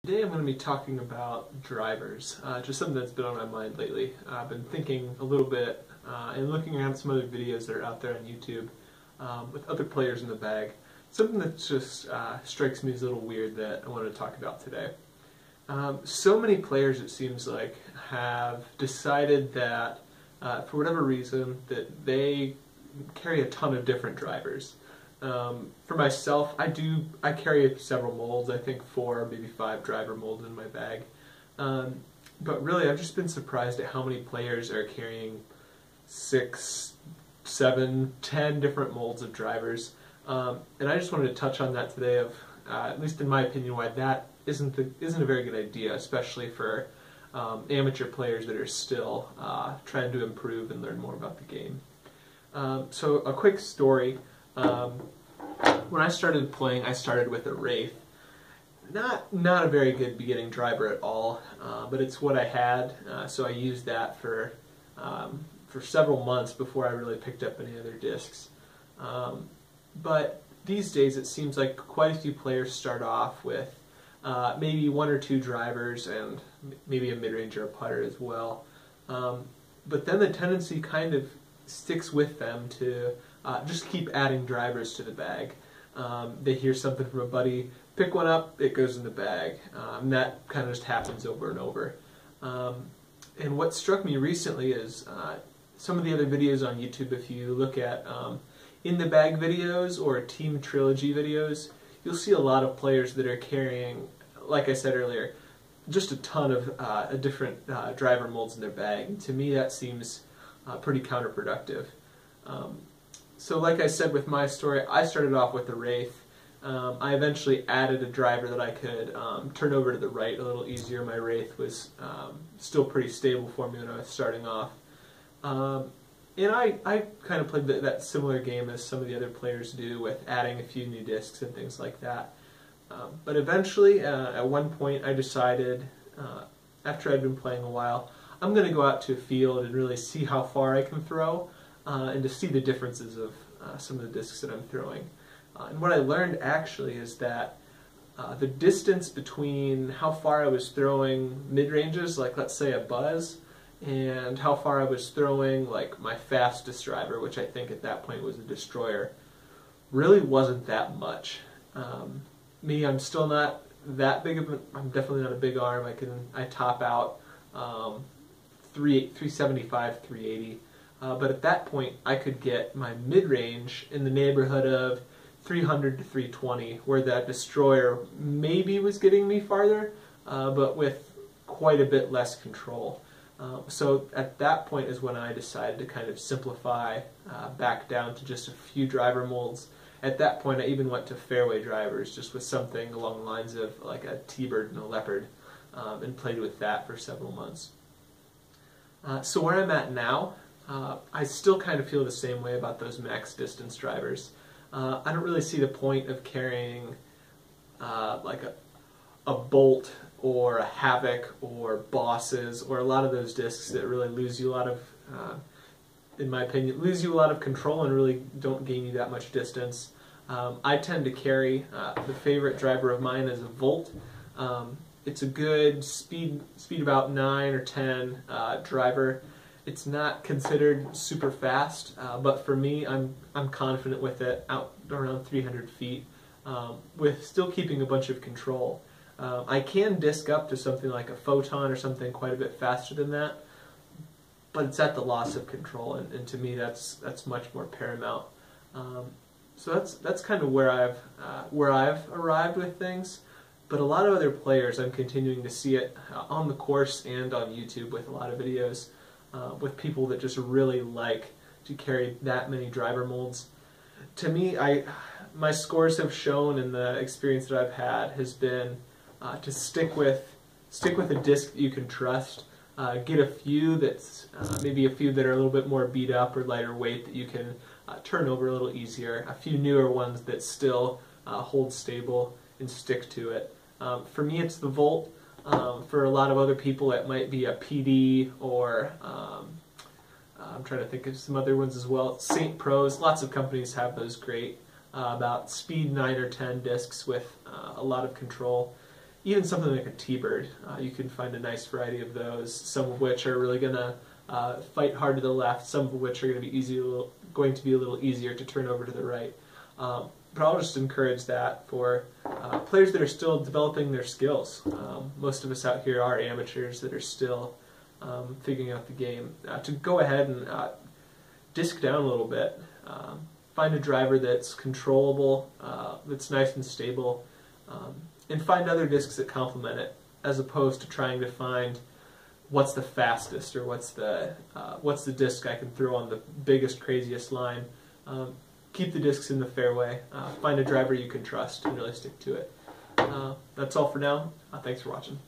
Today I'm going to be talking about drivers, just something that's been on my mind lately. I've been thinking a little bit and looking around some other videos that are out there on YouTube with other players in the bag. Something that just strikes me as a little weird that I wanted to talk about today. So many players, it seems like, have decided that for whatever reason that they carry a ton of different drivers. For myself, I carry several molds. I think 4, maybe 5 driver molds in my bag. But really, I've just been surprised at how many players are carrying 6, 7, 10 different molds of drivers. And I just wanted to touch on that today. Of at least in my opinion, why that isn't a very good idea, especially for amateur players that are still trying to improve and learn more about the game. So a quick story. When I started playing, I started with a Wraith. Not a very good beginning driver at all, but it's what I had, so I used that for several months before I really picked up any other discs. But these days it seems like quite a few players start off with maybe 1 or 2 drivers and maybe a mid-range or a putter as well. But then the tendency kind of sticks with them to just keep adding drivers to the bag. They hear something from a buddy, pick one up, it goes in the bag. And that kind of just happens over and over. And what struck me recently is some of the other videos on YouTube. If you look at in the bag videos or Team Trilogy videos, you'll see a lot of players that are carrying, like I said earlier, just a ton of different driver molds in their bag. And to me, that seems pretty counterproductive. So like I said with my story, I started off with the Wraith. I eventually added a driver that I could turn over to the right a little easier. My Wraith was still pretty stable for me when I was starting off. And I kind of played that similar game as some of the other players do, with adding a few new discs and things like that. But eventually, at one point, I decided, after I'd been playing a while, I'm going to go out to a field and really see how far I can throw, and to see the differences of some of the discs that I'm throwing. And what I learned actually is that the distance between how far I was throwing mid-ranges, like let's say a Buzz, and how far I was throwing like my fastest driver, which I think at that point was a Destroyer, really wasn't that much. I'm still not that big of I'm definitely not a big arm. I top out 375, 380. But at that point, I could get my mid-range in the neighborhood of 300 to 320, where that Destroyer maybe was getting me farther, but with quite a bit less control. So at that point is when I decided to kind of simplify back down to just a few driver molds. At that point, I even went to fairway drivers, just with something along the lines of like a T-Bird and a Leopard, and played with that for several months. So where I'm at now, I still kind of feel the same way about those max distance drivers. I don't really see the point of carrying like a Bolt or a Havoc or Bosses or a lot of those discs that really lose you a lot of, in my opinion, lose you a lot of control and really don't gain you that much distance. I tend to carry, the favorite driver of mine is a Volt. It's a good speed about 9 or 10 driver. It's not considered super fast, but for me, I'm confident with it out around 300 feet, with still keeping a bunch of control. I can disc up to something like a Photon or something quite a bit faster than that, but it's at the loss of control, and to me, that's much more paramount. So that's kind of where I've arrived with things. But a lot of other players, I'm continuing to see it on the course and on YouTube with a lot of videos. With people that just really like to carry that many driver molds. To me, my scores have shown, and the experience that I've had has been to stick with a disc that you can trust. Get a few that's maybe a few that are a little bit more beat up or lighter weight that you can turn over a little easier. A few newer ones that still hold stable, and stick to it. For me, it's the Volt. For a lot of other people, it might be a PD, or I'm trying to think of some other ones as well. St. Pros, lots of companies have those great, about speed 9 or 10 discs with a lot of control. even something like a T-bird. You can find a nice variety of those, some of which are really going to fight hard to the left, some of which are going to be a little easier to turn over to the right. But I'll just encourage that for players that are still developing their skills. Most of us out here are amateurs that are still figuring out the game. To go ahead and disc down a little bit. Find a driver that's controllable, that's nice and stable, and find other discs that complement it, as opposed to trying to find what's the fastest or what's the disc I can throw on the biggest, craziest line. Keep the discs in the fairway. Find a driver you can trust and really stick to it. That's all for now. Thanks for watching.